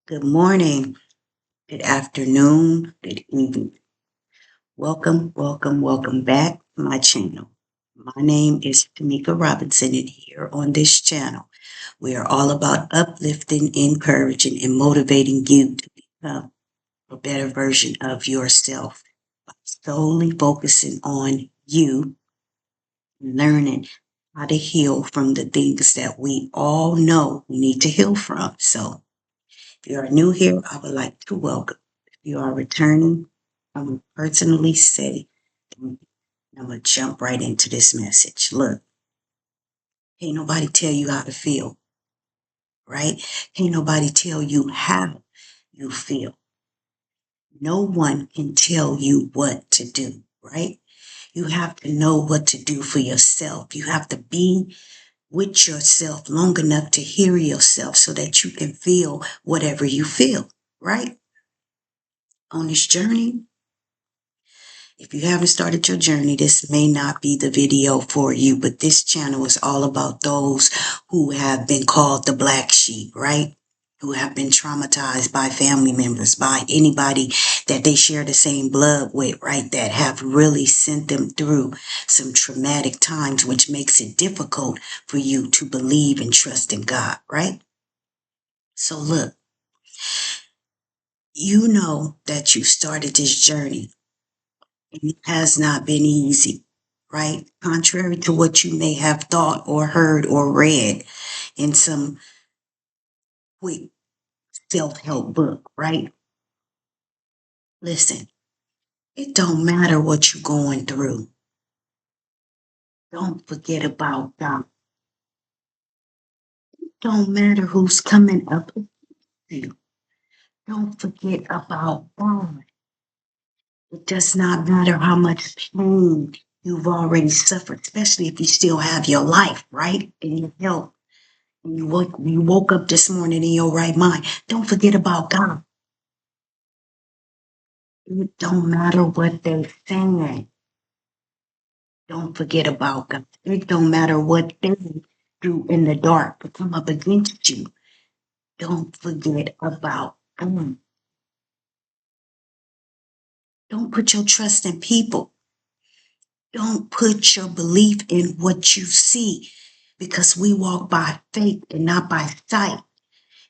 Good morning, good afternoon, good evening. Welcome back to my channel. My name is Tamika Robinson, and here on this channel, we are all about uplifting, encouraging, and motivating you to become a better version of yourself. Solely focusing on you, learning how to heal from the things that we all know we need to heal from. So, if you are new here, I would like to welcome. If you are returning, I will personally say, I'm going to jump right into this message. Look, ain't nobody tell you how to feel, right? Ain't nobody tell you how you feel. No one can tell you what to do, right? You have to know what to do for yourself. You have to be with yourself long enough to hear yourself so that you can feel whatever you feel, right? On this journey, if you haven't started your journey, this may not be the video for you, but this channel is all about those who have been called the black sheep, right? Who have been traumatized by family members, by anybody that they share the same blood with, right? That have really sent them through some traumatic times, which makes it difficult for you to believe and trust in God, right? So look, you know that you started this journey. It has not been easy, right? Contrary to what you may have thought or heard or read in some quick self-help book, right? Listen, it don't matter what you're going through. Don't forget about God. It don't matter who's coming up with you. Don't forget about God. It does not matter how much pain you've already suffered, especially if you still have your life, right? And your health. You woke up this morning in your right mind. Don't forget about God. It don't matter what they're saying. Don't forget about God. It don't matter what they do in the dark to come up against you. Don't forget about God. Don't put your trust in people. Don't put your belief in what you see, because we walk by faith and not by sight.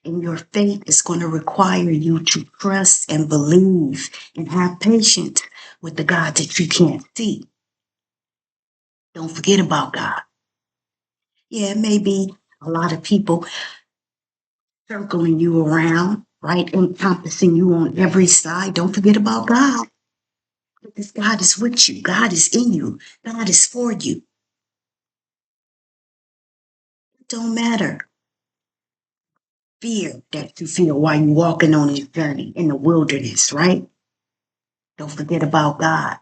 And your faith is going to require you to trust and believe and have patience with the God that you can't see. Don't forget about God. Yeah, it may be a lot of people circling you around, right? Encompassing you on every side. Don't forget about God. Because God is with you. God is in you. God is for you. It don't matter fear that you feel while you're walking on this journey in the wilderness, right? Don't forget about God.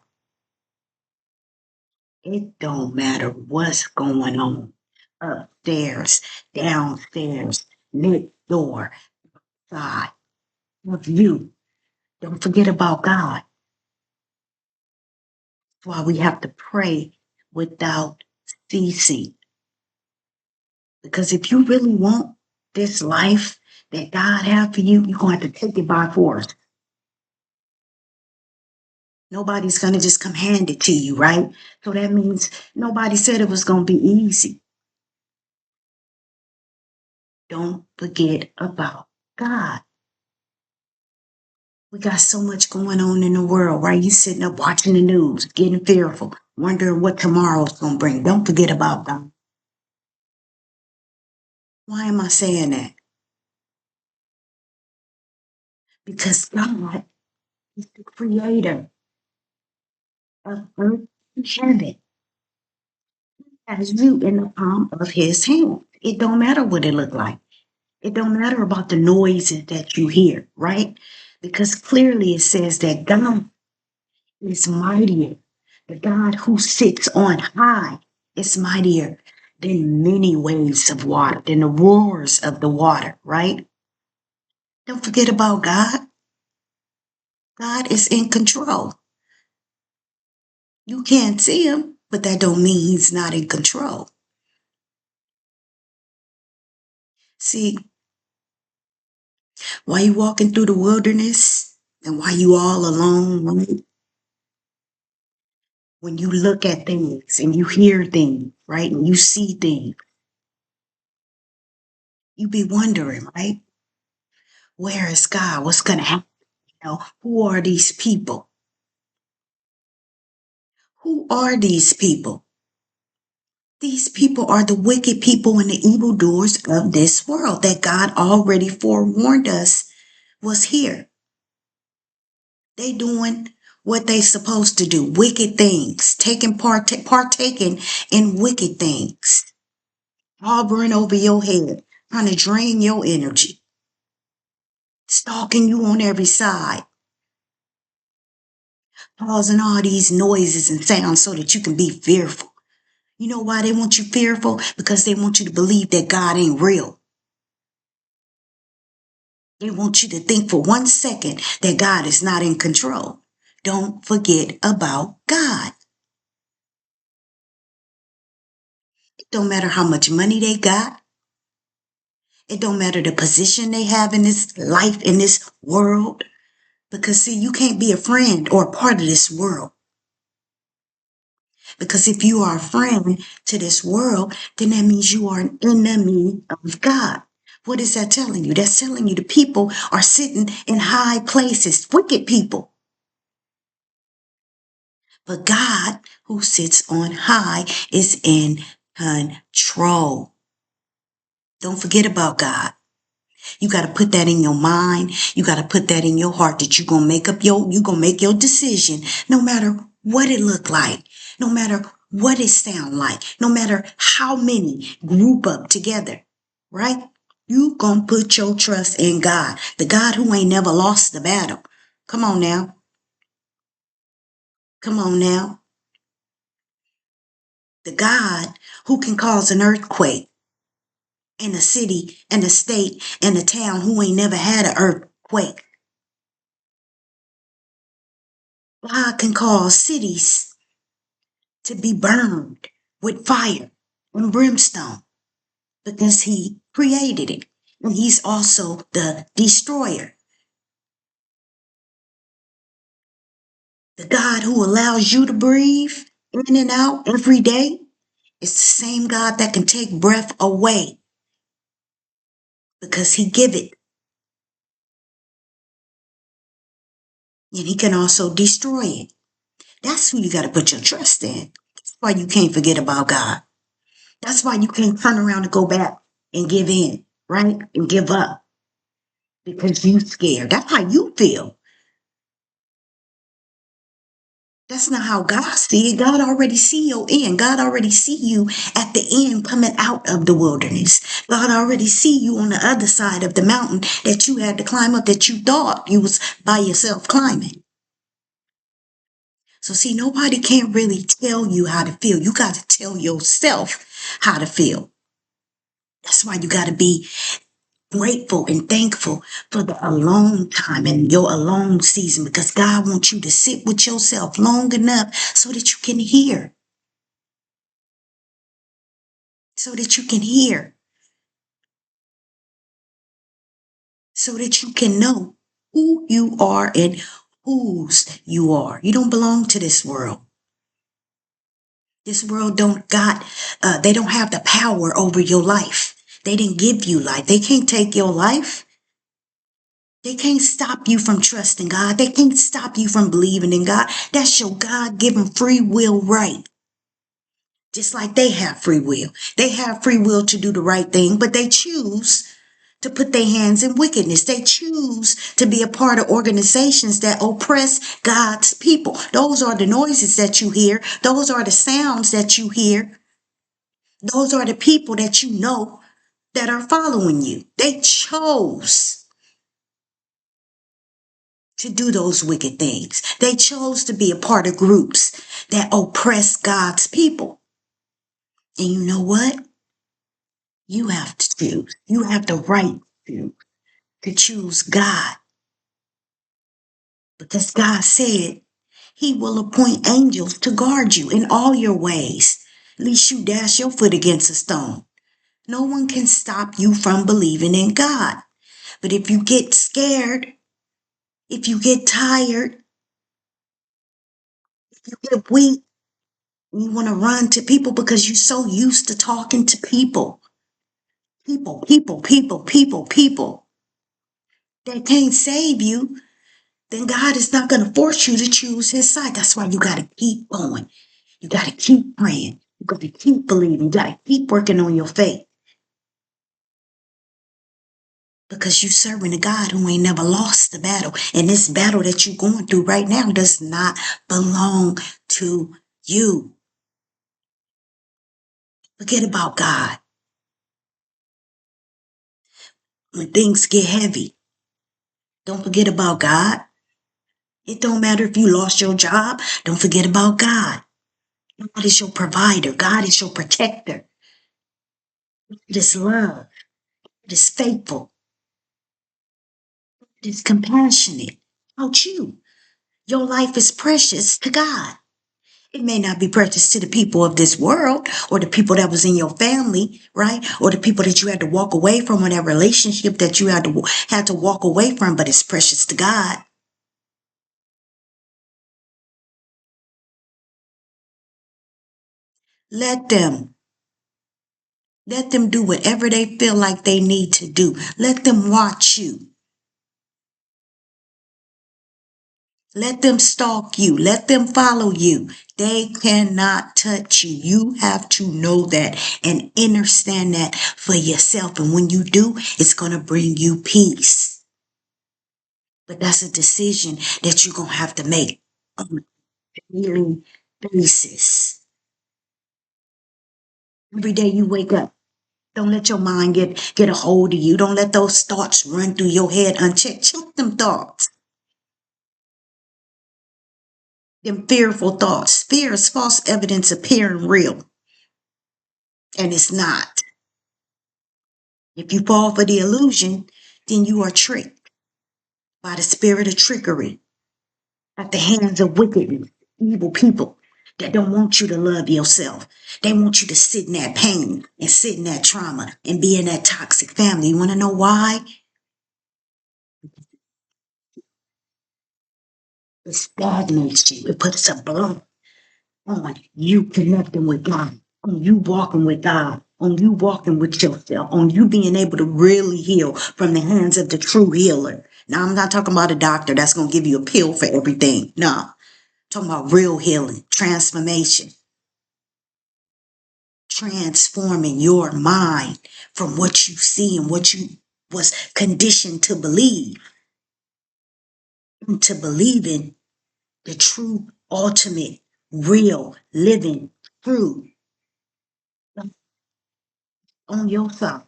It don't matter what's going on upstairs, downstairs, next door, side of you. Don't forget about God. That's why we have to pray without ceasing. Because if you really want this life that God has for you, you're going to have to take it by force. Nobody's going to just come hand it to you, right? So that means nobody said it was going to be easy. Don't forget about God. We got so much going on in the world, right? You sitting up watching the news, getting fearful, wondering what tomorrow's going to bring. Don't forget about God. Why am I saying that? Because God is the creator of earth and heaven. Has you in the palm of his hand. It don't matter what it look like. It don't matter about the noises that you hear, right? Because clearly it says that God is mightier. The God who sits on high is mightier than many waves of water, than the roars of the water, right? Don't forget about God. God is in control. You can't see him, but that don't mean he's not in control. See, While you walking through the wilderness and while you all alone, right? When you look at things and you hear things, right? And you see things, you be wondering, right? Where is God? What's going to happen? Who are these people? Who are these people? These people are the wicked people and the evildoers of this world that God already forewarned us was here. They doing what they supposed to do, wicked things, partaking in wicked things, hovering over your head, trying to drain your energy, stalking you on every side, causing all these noises and sounds so that you can be fearful. You know why they want you fearful? Because they want you to believe that God ain't real. They want you to think for 1 second that God is not in control. Don't forget about God. It don't matter how much money they got. It don't matter the position they have in this life, in this world. Because see, you can't be a friend or a part of this world. Because if you are a friend to this world, then that means you are an enemy of God. What is that telling you? That's telling you the people are sitting in high places, wicked people. But God, who sits on high, is in control. Don't forget about God. You got to put that in your mind. You got to put that in your heart that you're going to make your decision no matter what it look like, no matter what it sound like, no matter how many group up together, right? You going to put your trust in God, the God who ain't never lost the battle. Come on now. Come on now. The God who can cause an earthquake in a city and a state and a town who ain't never had an earthquake. God can cause cities to be burned with fire and brimstone because he created it. And he's also the destroyer. The God who allows you to breathe in and out every day is the same God that can take breath away because he give it. And he can also destroy it. That's who you got to put your trust in. That's why you can't forget about God. That's why you can't turn around and go back and give in, right? And give up because you scared. That's how you feel. That's not how God see it. God already see your end. God already see you at the end coming out of the wilderness. God already see you on the other side of the mountain that you had to climb up that you thought you was by yourself climbing. So see, nobody can really tell you how to feel. You got to tell yourself how to feel. That's why you got to be grateful and thankful for the alone time and your alone season because God wants you to sit with yourself long enough so that you can hear. So that you can hear. So that you can know who you are and whose you are. You don't belong to this world. This world they don't have the power over your life. They didn't give you life. They can't take your life. They can't stop you from trusting God. They can't stop you from believing in God. That's your God-given free will right. Just like they have free will. They have free will to do the right thing, but they choose to put their hands in wickedness. They choose to be a part of organizations that oppress God's people. Those are the noises that you hear. Those are the sounds that you hear. Those are the people that you know that are following you. They chose to do those wicked things. They chose to be a part of groups that oppress God's people. And you know what? You have to choose. You have the right to choose God. Because God said he will appoint angels to guard you in all your ways, lest you dash your foot against a stone. No one can stop you from believing in God. But if you get scared, if you get tired, if you get weak, and you want to run to people because you're so used to talking to people, people that can't save you, then God is not going to force you to choose his side. That's why you got to keep going. You got to keep praying. You got to keep believing. You got to keep working on your faith. Because you serving a God who ain't never lost the battle. And this battle that you're going through right now does not belong to you. Forget about God. When things get heavy, don't forget about God. It don't matter if you lost your job. Don't forget about God. God is your provider. God is your protector. It is love. It is faithful. It is compassionate about you. Your life is precious to God. It may not be precious to the people of this world or the people that was in your family, right? Or the people that you had to walk away from, or that relationship that you had to walk away from, but it's precious to God. Let them. Let them do whatever they feel like they need to do. Let them watch you. Let them stalk you. Let them follow you. They cannot touch you. You have to know that and understand that for yourself. And when you do, it's going to bring you peace. But that's a decision that you're going to have to make on a daily basis. Every day you wake up, don't let your mind get a hold of you. Don't let those thoughts run through your head unchecked. Check them thoughts. Them fearful thoughts. Fear is false evidence appearing real, and it's not. If you fall for the illusion, then you are tricked by the spirit of trickery at the hands of wicked, evil people that don't want you to love yourself. They want you to sit in that pain and sit in that trauma and be in that toxic family. You want to know why? It stagnates you. It puts a block on you connecting with God, on you walking with God, on you walking with yourself, on you being able to really heal from the hands of the true healer. Now, I'm not talking about a doctor that's going to give you a pill for everything. No, I'm talking about real healing, transformation, transforming your mind from what you see and what you was conditioned to believe into believing the true, ultimate, real, living, true on your side.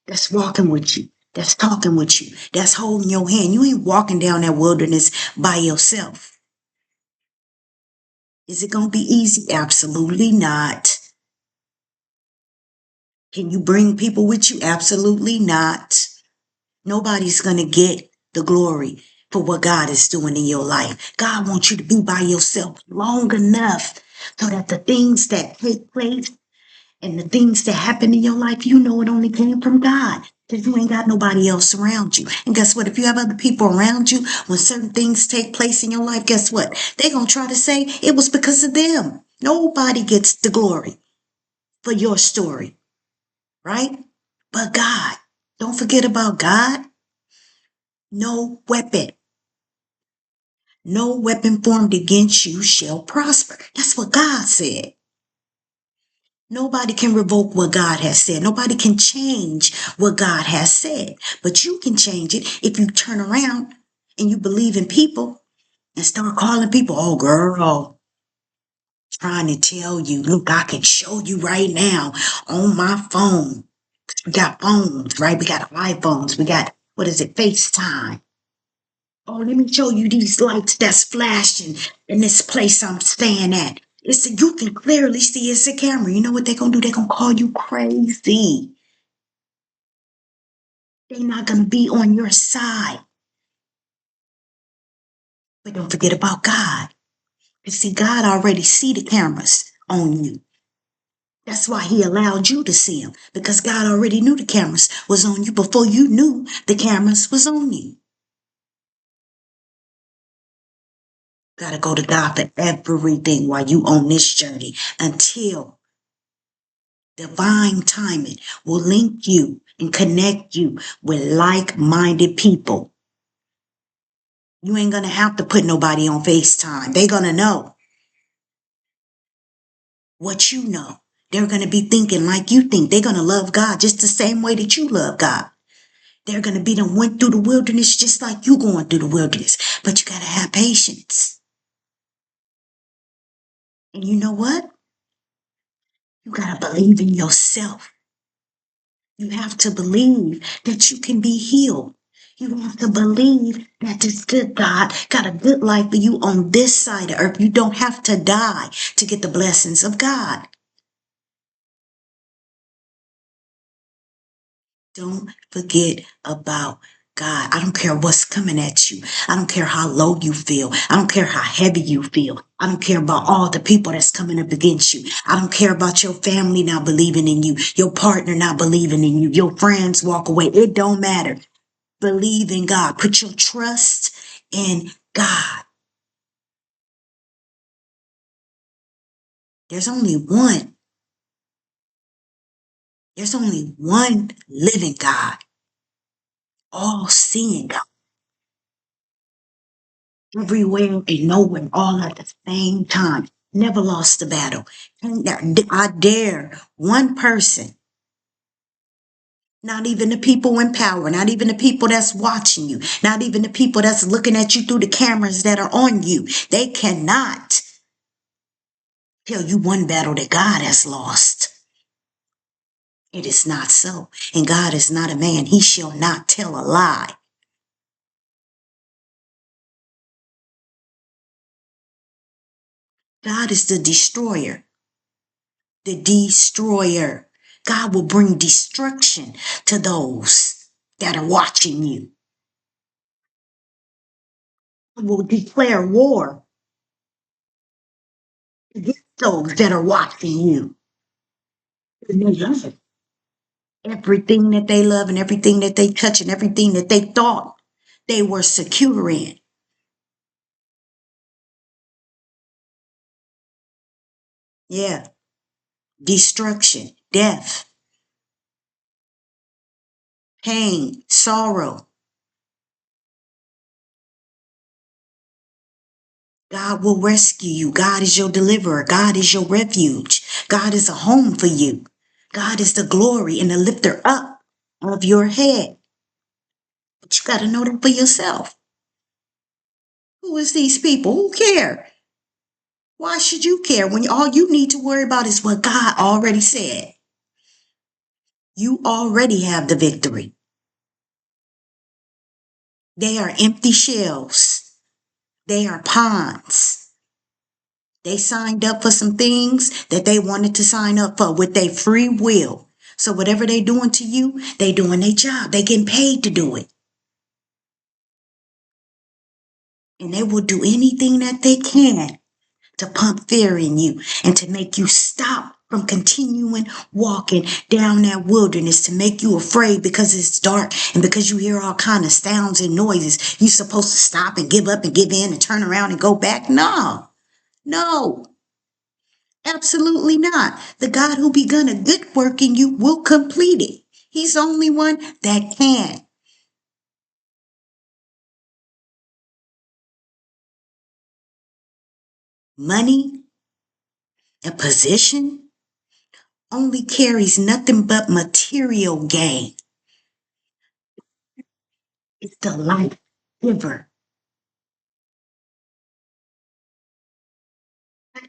That's walking with you. That's talking with you. That's holding your hand. You ain't walking down that wilderness by yourself. Is it going to be easy? Absolutely not. Can you bring people with you? Absolutely not. Nobody's going to get the glory for what God is doing in your life. God wants you to be by yourself long enough so that the things that take place and the things that happen in your life, you know it only came from God. Because you ain't got nobody else around you. And guess what? If you have other people around you, when certain things take place in your life, guess what? They're going to try to say it was because of them. Nobody gets the glory for your story, right? But God. Don't forget about God. No weapon. No weapon formed against you shall prosper. That's what God said. Nobody can revoke what God has said. Nobody can change what God has said. But you can change it if you turn around and you believe in people and start calling people, oh, girl, trying to tell you, look, I can show you right now on my phone. We got phones, right? We got iPhones. We got, what is it, FaceTime. Oh, let me show you these lights that's flashing in this place I'm staying at. You can clearly see it's a camera. You know what they're going to do? They're going to call you crazy. They're not going to be on your side. But don't forget about God. You see, God already see the cameras on you. That's why he allowed you to see them, because God already knew the cameras was on you before you knew the cameras was on you. Got to go to God for everything while you on this journey until divine timing will link you and connect you with like-minded people. You ain't going to have to put nobody on FaceTime. They're going to know what you know. They're going to be thinking like you think. They're going to love God just the same way that you love God. They're going to be them went through the wilderness just like you going through the wilderness. But you got to have patience. And you know what? You got to believe in yourself. You have to believe that you can be healed. You have to believe that this good God got a good life for you on this side of earth. You don't have to die to get the blessings of God. Don't forget about God. I don't care what's coming at you. I don't care how low you feel. I don't care how heavy you feel. I don't care about all the people that's coming up against you. I don't care about your family not believing in you, your partner not believing in you, your friends walk away. It don't matter. Believe in God. Put your trust in God. There's only one. There's only one living God, all seeing God, everywhere and nowhere, all at the same time. Never lost a battle. And I dare one person, not even the people in power, not even the people that's watching you, not even the people that's looking at you through the cameras that are on you. They cannot tell you one battle that God has lost. It is not so. And God is not a man. He shall not tell a lie. God is the destroyer. The destroyer. God will bring destruction to those that are watching you. He will declare war against those that are watching you. And they love it. Everything that they love and everything that they touch and everything that they thought they were secure in. Yeah. Destruction, death, pain, sorrow. God will rescue you. God is your deliverer. God is your refuge. God is a home for you. God is the glory and the lifter up of your head. But you got to know that for yourself. Who is these people? Who care? Why should you care when all you need to worry about is what God already said? You already have the victory. They are empty shells. They are ponds. They signed up for some things that they wanted to sign up for with their free will. So whatever they doing to you, they doing their job. They getting paid to do it. And they will do anything that they can to pump fear in you and to make you stop from continuing walking down that wilderness, to make you afraid because it's dark and because you hear all kind of sounds and noises. You supposed to stop and give up and give in and turn around and go back. No, no. Absolutely not. The God who begun a good work in you will complete it. He's the only one that can. Money, a position, only carries nothing but material gain. It's the life giver.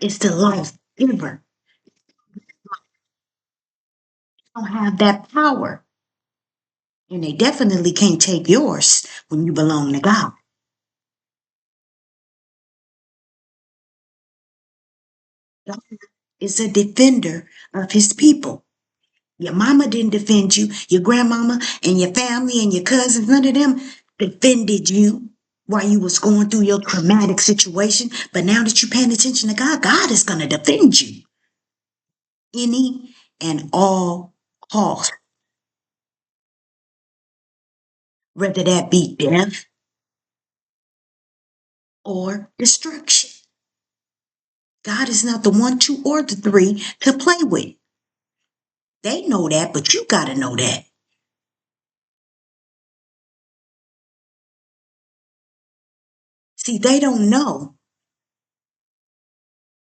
It's the life giver. You don't have that power. And they definitely can't take yours when you belong to God. God is a defender of his people. Your mama didn't defend you. Your grandmama and your family and your cousins, none of them defended you while you was going through your traumatic situation. But now that you're paying attention to God, God is going to defend you. any and all cost, whether that be death or destruction. God is not the 1, 2, or the 3 to play with. They know that, but you got to know that. See, they don't know,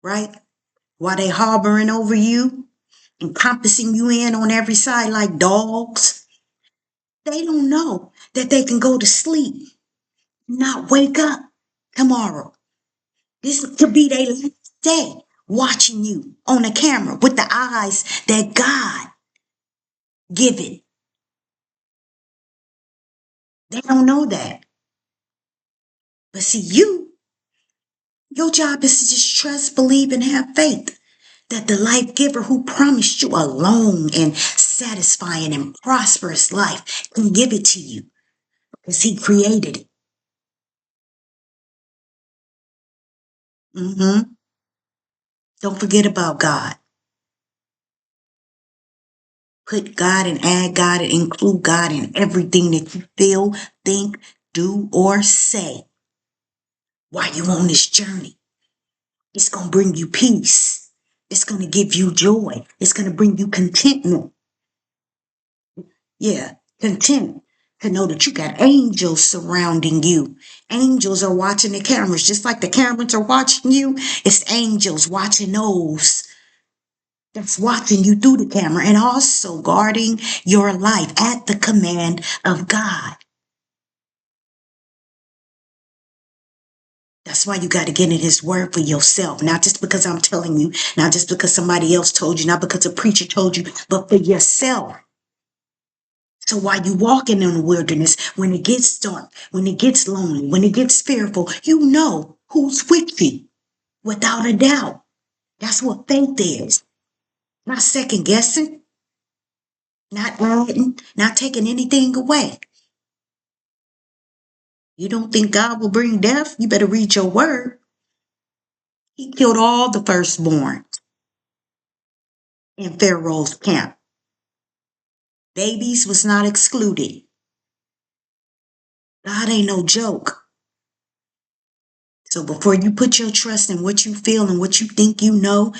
right? While they harboring over you, encompassing you in on every side like dogs, they don't know that they can go to sleep, not wake up tomorrow. This could be their last day watching you on a camera with the eyes that God given. They don't know that. But see, your job is to just trust, believe, and have faith that the life giver who promised you a long and satisfying and prosperous life can give it to you because he created it. Don't forget about God. Put God and add God and include God in everything that you feel, think, do, or say while you're on this journey. It's going to bring you peace. It's going to give you joy. It's going to bring you contentment. Yeah, content to know that you got angels surrounding you. Angels are watching the cameras, just like the cameras are watching you. It's angels watching those that's watching you through the camera and also guarding your life at the command of God. That's why you got to get in his word for yourself, not just because I'm telling you, not just because somebody else told you, not because a preacher told you, but for yourself. So while you walking in the wilderness, when it gets dark, when it gets lonely, when it gets fearful, you know who's with you without a doubt. That's what faith is. Not second guessing, not adding, not taking anything away. You don't think God will bring death? You better read your word. He killed all the firstborn in Pharaoh's camp. Babies was not excluded. God ain't no joke. So before you put your trust in what you feel and what you think you know,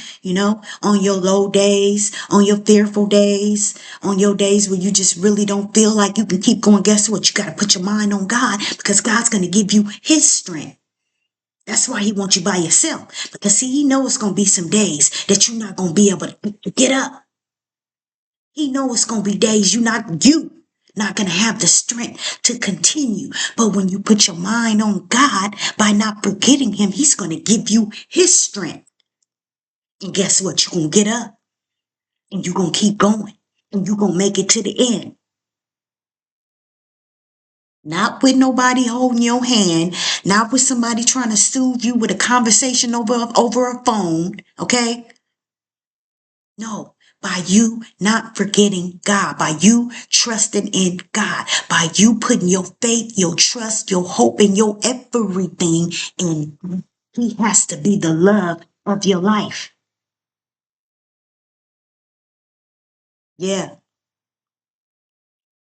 on your low days, on your fearful days, on your days where you just really don't feel like you can keep going, guess what? You got to put your mind on God because God's going to give you his strength. That's why he wants you by yourself. Because see, he knows it's going to be some days that you're not going to be able to get up. He knows it's going to be days you not going to have the strength to continue. But when you put your mind on God by not forgetting him, he's going to give you his strength. And guess what? You're going to get up and you're going to keep going and you're going to make it to the end. Not with nobody holding your hand, not with somebody trying to soothe you with a conversation over a phone, okay? No, by you not forgetting God, by you trusting in God, by you putting your faith, your trust, your hope, and your everything in God. He has to be the love of your life. Yeah.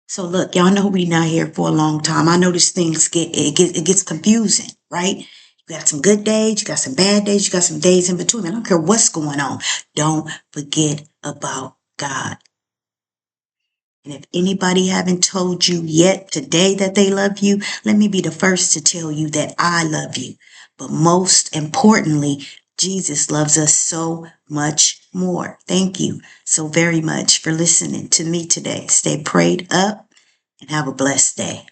So look, y'all know we not here for a long time. I know these things it gets confusing, right? You got some good days, you got some bad days, you got some days in between. I don't care what's going on. Don't forget about God. And if anybody haven't told you yet today that they love you, let me be the first to tell you that I love you. But most importantly, Jesus loves us so much more. Thank you so very much for listening to me today. Stay prayed up and have a blessed day.